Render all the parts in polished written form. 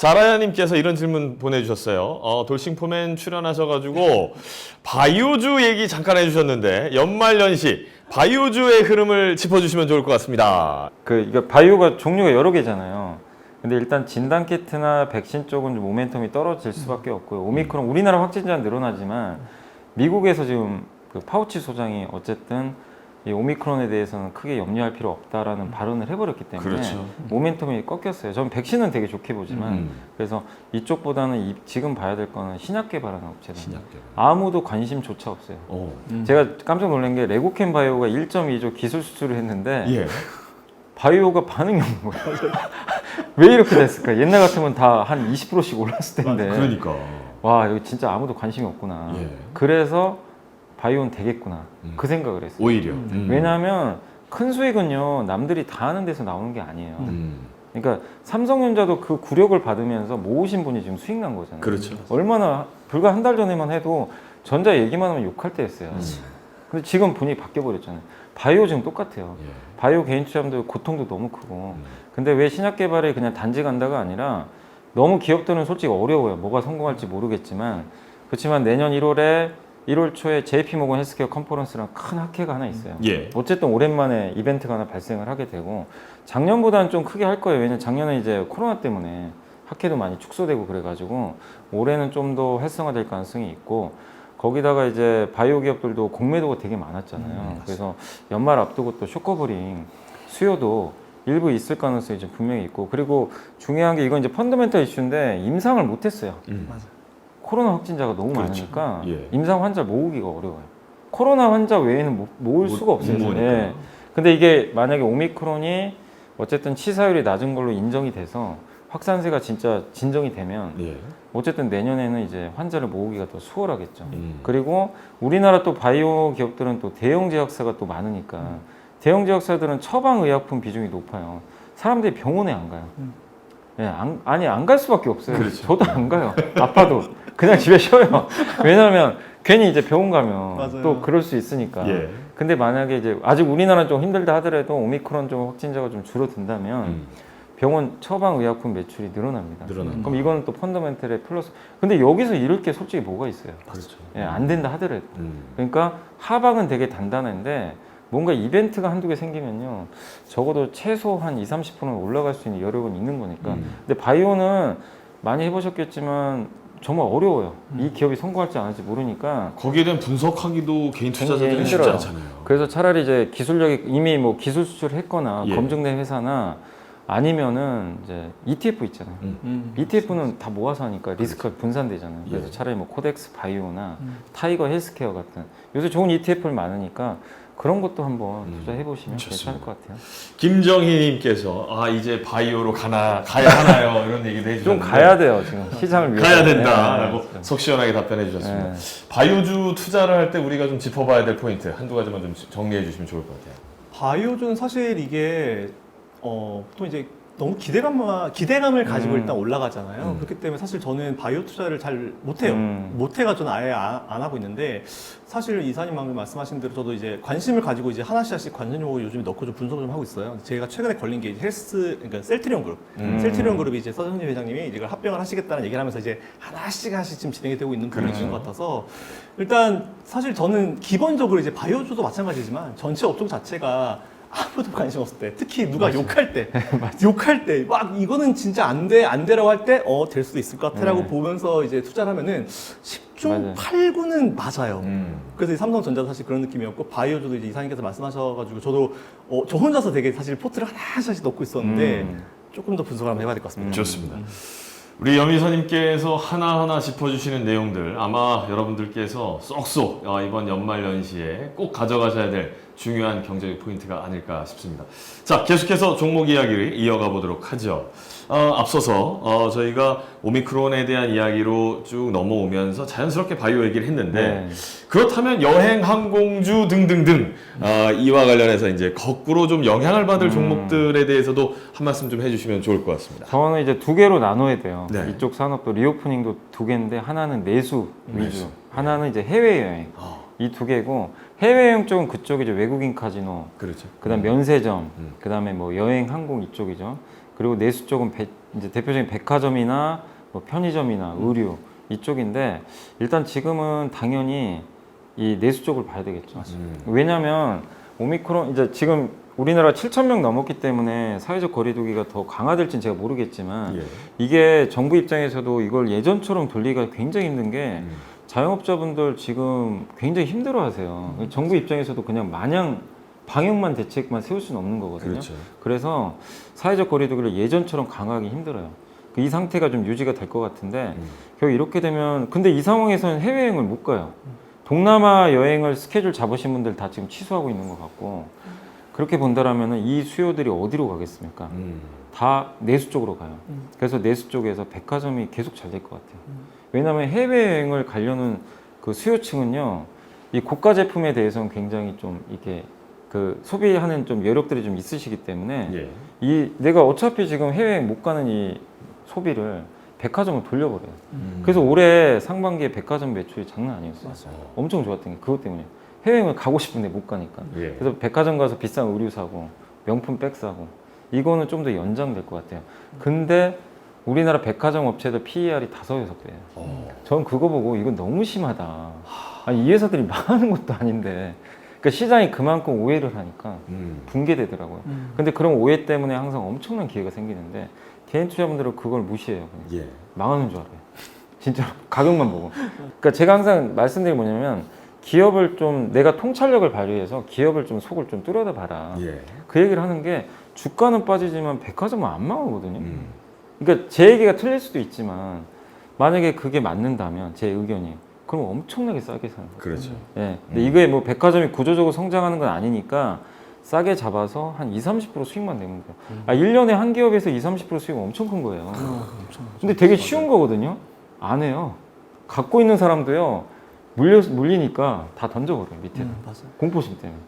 자라야님께서 이런 질문 보내주셨어요. 돌싱포맨 출연하셔가지고 바이오주 얘기 잠깐 해주셨는데 연말연시 바이오주의 흐름을 짚어주시면 좋을 것 같습니다. 이거 바이오가 종류가 여러 개잖아요. 근데 일단 진단 키트나 백신 쪽은 좀 모멘텀이 떨어질 수밖에 없고요. 오미크론 우리나라 확진자는 늘어나지만 미국에서 지금 그 파우치 소장이 어쨌든 이 오미크론에 대해서는 크게 염려할 필요 없다라는 발언을 해버렸기 때문에 그렇죠. 모멘텀이 꺾였어요. 저는 백신은 되게 좋게 보지만 그래서 이쪽보다는 지금 봐야 될 거는 신약 개발하는 업체들. 신약 개발. 아무도 관심조차 없어요. 제가 깜짝 놀란 게 레고캠 바이오가 1.2조 기술 수출을 했는데 예. 바이오가 반응이 없는 거예요. 왜 이렇게 됐을까? 옛날 같으면 다 한 20%씩 올랐을 텐데. 그러니까. 와, 여기 진짜 아무도 관심이 없구나. 예. 그래서 바이오는 되겠구나. 그 생각을 했어요. 오히려. 왜냐하면 큰 수익은요, 남들이 다 하는 데서 나오는 게 아니에요. 그러니까 삼성전자도 그 굴욕을 받으면서 모으신 분이 지금 수익 난 거잖아요. 그렇죠. 얼마나, 불과 한 달 전에만 해도 전자 얘기만 하면 욕할 때였어요. 근데 지금 분위기 바뀌어버렸잖아요. 바이오 지금 똑같아요. 예. 바이오 개인 투자자도 고통도 너무 크고. 근데 왜 신약 개발에 그냥 단지 간다가 아니라 너무 기업들은 솔직히 어려워요. 뭐가 성공할지 모르겠지만. 그렇지만 내년 1월 초에 JP모건 헬스케어 컨퍼런스랑 큰 학회가 하나 있어요. 예. 어쨌든 오랜만에 이벤트가 하나 발생을 하게 되고 작년보다는 좀 크게 할 거예요. 왜냐면 작년에 이제 코로나 때문에 학회도 많이 축소되고 그래가지고 올해는 좀 더 활성화될 가능성이 있고 거기다가 이제 바이오 기업들도 공매도가 되게 많았잖아요. 그래서 연말 앞두고 또 쇼커브링 수요도 일부 있을 가능성이 좀 분명히 있고 그리고 중요한 게 이건 이제 펀더멘털 이슈인데 임상을 못했어요. 코로나 확진자가 너무 그렇죠. 많으니까 예. 임상 환자 모으기가 어려워요. 코로나 환자 외에는 모을 수가 없어요. 못 모으니까. 예. 근데 이게 만약에 오미크론이 어쨌든 치사율이 낮은 걸로 인정이 돼서 확산세가 진짜 진정이 되면 예. 어쨌든 내년에는 이제 환자를 모으기가 더 수월하겠죠. 그리고 우리나라 또 바이오 기업들은 또 대형 제약사가 또 많으니까 대형 제약사들은 처방 의약품 비중이 높아요. 사람들이 병원에 안 가요. 예, 안 갈 수밖에 없어요. 그렇죠. 저도 안 가요. 아파도 그냥 집에 쉬어요. 왜냐하면 괜히 이제 병원 가면 맞아요. 또 그럴 수 있으니까. 예. 근데 만약에 이제 아직 우리나라는 좀 힘들다 하더라도 오미크론 좀 확진자가 좀 줄어든다면 병원 처방 의약품 매출이 늘어납니다. 그럼 이거는 또 펀더멘털의 플러스. 근데 여기서 잃을 게 솔직히 뭐가 있어요? 그렇죠. 예, 안 된다 하더라도. 그러니까 하방은 되게 단단한데 뭔가 이벤트가 한두 개 생기면요. 적어도 최소 한 20-30%는 올라갈 수 있는 여력은 있는 거니까. 근데 바이오는 많이 해보셨겠지만 정말 어려워요. 이 기업이 성공할지 안 할지 모르니까. 거기에 대한 분석하기도 개인 투자자들이 쉽지 힘들어요. 않잖아요. 그래서 차라리 이제 기술력이 이미 뭐 기술 수출을 했거나 예. 검증된 회사나 아니면은 이제 ETF 있잖아요. ETF는 다 모아서 하니까 리스크가 분산되잖아요. 그래서 예. 차라리 뭐 코덱스 바이오나 타이거 헬스케어 같은 요새 좋은 ETF를 많으니까 그런 것도 한번 투자해 보시면 괜찮을 것 같아요. 김정희님께서 이제 바이오로 가야 하나요? 이런 얘기도 해주셨는데 좀 가야 돼요 지금 시장을 위해서. 가야 된다라고 네. 속 시원하게 답변해 주셨습니다. 네. 바이오주 투자를 할 때 우리가 좀 짚어봐야 될 포인트 한두 가지만 좀 정리해 주시면 좋을 것 같아요. 바이오주는 사실 이게 보통 이제 너무 기대감을 가지고 일단 올라가잖아요. 그렇기 때문에 사실 저는 바이오 투자를 잘 못해요. 못해가 저는 아예 안 하고 있는데 사실 이사님 방금 말씀하신 대로 저도 이제 관심을 가지고 이제 하나씩 관심 용어 요즘에 넣고 좀 분석을 좀 하고 있어요. 제가 최근에 걸린 게 그러니까 셀트리온 그룹. 셀트리온 그룹이 이제 서정진 회장님이 이걸 합병을 하시겠다는 얘기를 하면서 이제 하나씩 지금 진행이 되고 있는 부분인 것 같아서 일단 사실 저는 기본적으로 이제 바이오주도 마찬가지지만 전체 업종 자체가 아무도 관심 없을 때, 특히 누가 욕할 때, 막 이거는 진짜 안 돼라고 할 때, 될 수도 있을 것 같아라고 보면서 이제 투자를 하면은 10중 8구는 맞아요. 그래서 삼성전자도 사실 그런 느낌이었고, 바이오주도 이제 이사님께서 말씀하셔가지고, 저도 저 혼자서 되게 사실 포트를 하나씩 넣고 있었는데, 조금 더 분석을 한번 해봐야 될 것 같습니다. 좋습니다. 우리 염희서님께서 하나하나 짚어주시는 내용들 아마 여러분들께서 쏙쏙 이번 연말연시에 꼭 가져가셔야 될 중요한 경제적 포인트가 아닐까 싶습니다. 자, 계속해서 종목 이야기를 이어가 보도록 하죠. 앞서서 저희가 오미크론에 대한 이야기로 쭉 넘어오면서 자연스럽게 바이오 얘기를 했는데 그렇다면 여행, 항공주 등등등 이와 관련해서 이제 거꾸로 좀 영향을 받을 종목들에 대해서도 한 말씀 좀 해주시면 좋을 것 같습니다. 저는 이제 두 개로 나눠야 돼요. 네. 이쪽 산업도 리오프닝도 두 개인데 하나는 내수 위주, 하나는 이제 해외여행. 이 두 개고 해외여행 쪽은 그쪽이 이제 외국인 카지노, 그렇죠. 그다음 면세점, 그다음에 뭐 여행 항공 이쪽이죠. 그리고 내수 쪽은 이제 대표적인 백화점이나 뭐 편의점이나 의류 이쪽인데 일단 지금은 당연히 이 내수 쪽을 봐야 되겠죠. 왜냐하면 오미크론 이제 지금 우리나라 7,000명 넘었기 때문에 사회적 거리두기가 더 강화될지는 제가 모르겠지만 예. 이게 정부 입장에서도 이걸 예전처럼 돌리기가 굉장히 힘든 게 자영업자분들 지금 굉장히 힘들어하세요. 정부 입장에서도 그냥 마냥 방역만 대책만 세울 수는 없는 거거든요. 그렇죠. 그래서 사회적 거리두기를 예전처럼 강화하기 힘들어요. 이 상태가 좀 유지가 될 것 같은데 결국 이렇게 되면 근데 이 상황에서는 해외여행을 못 가요. 동남아 여행을 스케줄 잡으신 분들 다 지금 취소하고 있는 것 같고 그렇게 본다라면 이 수요들이 어디로 가겠습니까? 다 내수 쪽으로 가요. 그래서 내수 쪽에서 백화점이 계속 잘 될 것 같아요. 왜냐하면 해외여행을 가려는 그 수요층은요, 이 고가 제품에 대해서는 굉장히 좀 이렇게 그 소비하는 좀 여력들이 좀 있으시기 때문에 예. 이 내가 어차피 지금 해외여행 못 가는 이 소비를 백화점을 돌려버려요. 그래서 올해 상반기에 백화점 매출이 장난 아니었어요. 엄청 좋았던 게 그것 때문에 해외여행을 가고 싶은데 못 가니까. 예. 그래서 백화점 가서 비싼 의류 사고 명품 백 사고 이거는 좀 더 연장될 것 같아요. 근데 우리나라 백화점 업체들 PER이 5-6배예요. 전 그거 보고 이건 너무 심하다. 아니, 이 회사들이 망하는 것도 아닌데 그러니까 시장이 그만큼 오해를 하니까 붕괴되더라고요. 근데 그런 오해 때문에 항상 엄청난 기회가 생기는데 개인 투자분들은 그걸 무시해요. 그냥. 예. 망하는 줄 알아요. 진짜 가격만 보고. 그러니까 제가 항상 말씀드린 게 뭐냐면 기업을 좀 내가 통찰력을 발휘해서 기업을 좀 속을 좀 뚫어다 봐라. 예. 그 얘기를 하는 게 주가는 빠지지만 백화점은 안 망하거든요. 그러니까 제 얘기가 틀릴 수도 있지만 만약에 그게 맞는다면 제 의견이 그럼 엄청나게 싸게 사는 거예요. 그렇죠. 예. 근데 이게 뭐 백화점이 구조적으로 성장하는 건 아니니까 싸게 잡아서 한 20-30% 수익만 내면 돼요. 1년에 한 기업에서 20-30% 수익은 엄청 큰 거예요. 근데 되게 쉬운 거거든요. 안 해요. 갖고 있는 사람도요. 물리니까 다 던져버려요. 밑에다. 맞아요. 공포심 때문에.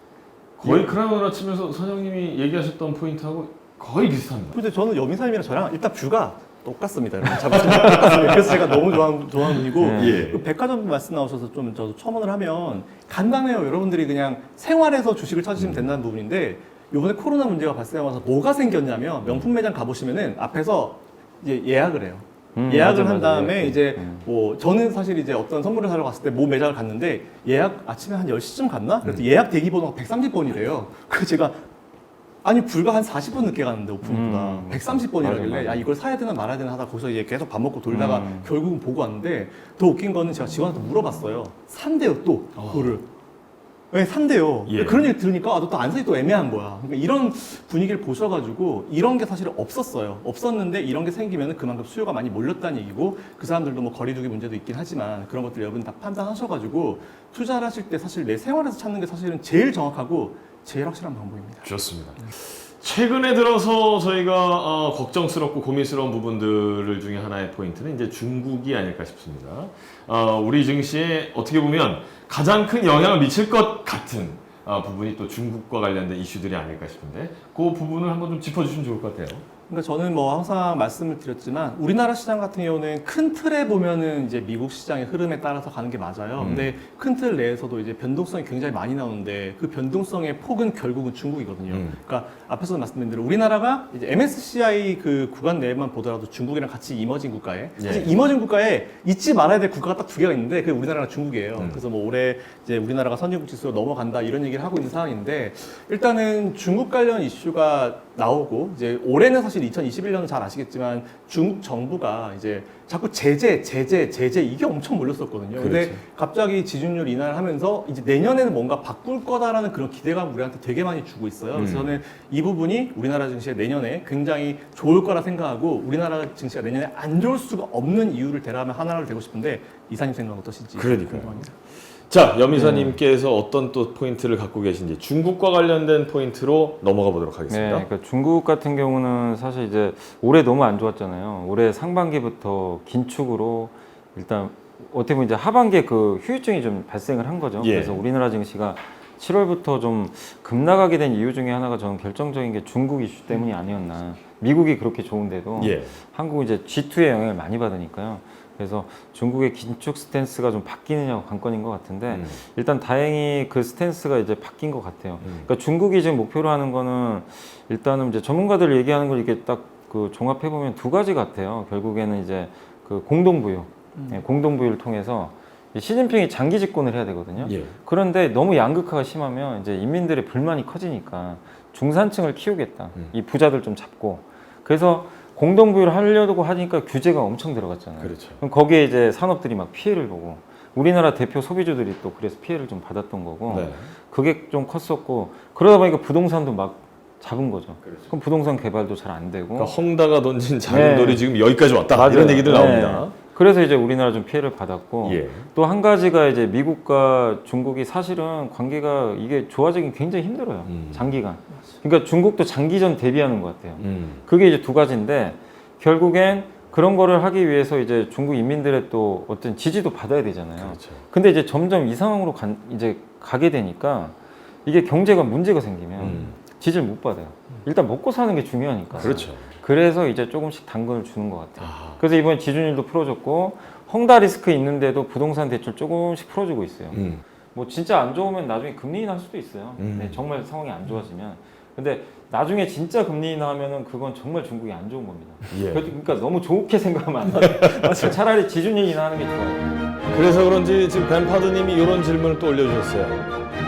거의 크라우나 치면서 선생님이 얘기하셨던 포인트하고 거의 비슷합니다. 근데 저는 여민사님이랑 저랑 일단 뷰가 똑같습니다. 똑같습니다. 그래서 제가 너무 좋아하는 분이고 예. 그 백화점 말씀 나오셔서 좀 저도 첨언을 하면 간단해요. 여러분들이 그냥 생활에서 주식을 찾으시면 된다는 부분인데 이번에 코로나 문제가 발생하면서 뭐가 생겼냐면 명품 매장 가보시면은 앞에서 이제 예약을 해요. 예약을 맞아, 한 다음에 맞아. 이제 뭐 저는 사실 이제 어떤 선물을 사러 갔을 때 모 매장을 갔는데 예약 아침에 한 10시쯤 갔나? 그래서 예약 대기 번호가 130번이래요. 그래서 제가 아니 불과 한 40분 늦게 갔는데 오픈보다 130번이라길래 맞아. 야 이걸 사야 되나 말아야 되나 하다 거기서 이제 계속 밥 먹고 돌다가 결국은 보고 왔는데 더 웃긴 거는 제가 직원한테 물어봤어요. 산대요 또 그거를. 왜 산대요. 예. 그런 얘기 들으니까 아, 너 또 안 사기 또 애매한 거야. 그러니까 이런 분위기를 보셔가지고 이런 게 사실 없었어요. 없었는데 이런 게 생기면 그만큼 수요가 많이 몰렸다는 얘기고 그 사람들도 뭐 거리두기 문제도 있긴 하지만 그런 것들 여러분 다 판단하셔가지고 투자를 하실 때 사실 내 생활에서 찾는 게 사실은 제일 정확하고 제일 확실한 방법입니다. 좋습니다. 최근에 들어서 저희가 걱정스럽고 고민스러운 부분들 중에 하나의 포인트는 이제 중국이 아닐까 싶습니다. 우리 증시에 어떻게 보면 가장 큰 영향을 미칠 것 같은 부분이 또 중국과 관련된 이슈들이 아닐까 싶은데 그 부분을 한번 좀 짚어주시면 좋을 것 같아요. 그러니까 저는 뭐 항상 말씀을 드렸지만 우리나라 시장 같은 경우는 큰 틀에 보면은 이제 미국 시장의 흐름에 따라서 가는 게 맞아요. 근데 큰 틀 내에서도 이제 변동성이 굉장히 많이 나오는데 그 변동성의 폭은 결국은 중국이거든요. 그러니까 앞에서 말씀드린 대로 우리나라가 이제 MSCI 그 구간 내만 보더라도 중국이랑 같이 이머징 국가에 사실 이머징 국가에 잊지 말아야 될 국가가 딱 2개가 있는데 그게 우리나라랑 중국이에요. 그래서 뭐 올해 이제 우리나라가 선진국 지수로 넘어간다 이런 얘기를 하고 있는 상황인데 일단은 중국 관련 이슈가 나오고 이제 올해는 사실 2021년은 잘 아시겠지만 중국 정부가 이제 자꾸 제재 이게 엄청 몰렸었거든요. 근데 그렇죠. 갑자기 지준율 인하를 하면서 이제 내년에는 뭔가 바꿀 거다라는 그런 기대감 우리한테 되게 많이 주고 있어요. 그래서 저는 이 부분이 우리나라 증시에 내년에 굉장히 좋을 거라 생각하고 우리나라 증시가 내년에 안 좋을 수가 없는 이유를 대라하면 하나를 되고 싶은데 이사님 생각은 어떠신지 그러니까요. 궁금합니다. 자, 염이사님께서 어떤 또 포인트를 갖고 계신지 중국과 관련된 포인트로 넘어가 보도록 하겠습니다. 네, 그러니까 중국 같은 경우는 사실 이제 올해 너무 안 좋았잖아요. 올해 상반기부터 긴축으로 일단 어떻게 보면 이제 하반기에 그 후유증이 좀 발생을 한 거죠. 예. 그래서 우리나라 증시가 7월부터 좀 급락하게 된 이유 중에 하나가 저는 결정적인 게 중국 이슈 때문이 아니었나. 미국이 그렇게 좋은데도 예. 한국은 이제 G2의 영향을 많이 받으니까요. 그래서 중국의 긴축 스탠스가 좀 바뀌느냐가 관건인 것 같은데 일단 다행히 그 스탠스가 이제 바뀐 것 같아요. 그러니까 중국이 지금 목표로 하는 거는 일단은 이제 전문가들 얘기하는 걸 이렇게 딱 그 종합해 보면 두 가지 같아요. 결국에는 이제 그 공동부유, 공동부유를 통해서 시진핑이 장기 집권을 해야 되거든요. 예. 그런데 너무 양극화가 심하면 이제 인민들의 불만이 커지니까 중산층을 키우겠다. 이 부자들 좀 잡고. 그래서 공동부유를 하려고 하니까 규제가 엄청 들어갔잖아요. 그렇죠. 그럼 거기에 이제 산업들이 막 피해를 보고 우리나라 대표 소비주들이 또 그래서 피해를 좀 받았던 거고 네. 그게 좀 컸었고 그러다 보니까 부동산도 막 잡은 거죠. 그렇죠. 그럼 부동산 개발도 잘 안 되고 그러니까 헝다가 던진 자금돌이 네. 지금 여기까지 왔다. 맞아요. 이런 얘기들 네. 나옵니다. 그래서 이제 우리나라 좀 피해를 받았고 예. 또 한 가지가 이제 미국과 중국이 사실은 관계가 이게 좋아지긴 굉장히 힘들어요. 장기간. 그러니까 중국도 장기전 대비하는 것 같아요. 그게 이제 두 가지인데 결국엔 그런 거를 하기 위해서 이제 중국 인민들의 또 어떤 지지도 받아야 되잖아요. 그렇죠. 근데 이제 점점 이 상황으로 이제 가게 되니까 이게 경제가 문제가 생기면 지지를 못 받아요. 일단 먹고 사는 게 중요하니까. 그렇죠. 그래서 이제 조금씩 당근을 주는 것 같아요. 아. 그래서 이번에 지준율도 풀어줬고 헝다 리스크 있는데도 부동산 대출 조금씩 풀어주고 있어요. 뭐 진짜 안 좋으면 나중에 금리 인하할 수도 있어요. 네, 정말 상황이 안 좋아지면. 근데 나중에 진짜 금리 인하하면은 그건 정말 중국이 안 좋은 겁니다. 예. 그러니까 너무 좋게 생각하면 안 돼요. 차라리 지준율 인하하는 게 좋아요. 그래서 그런지 지금 벤파드님이 이런 질문을 또 올려주셨어요.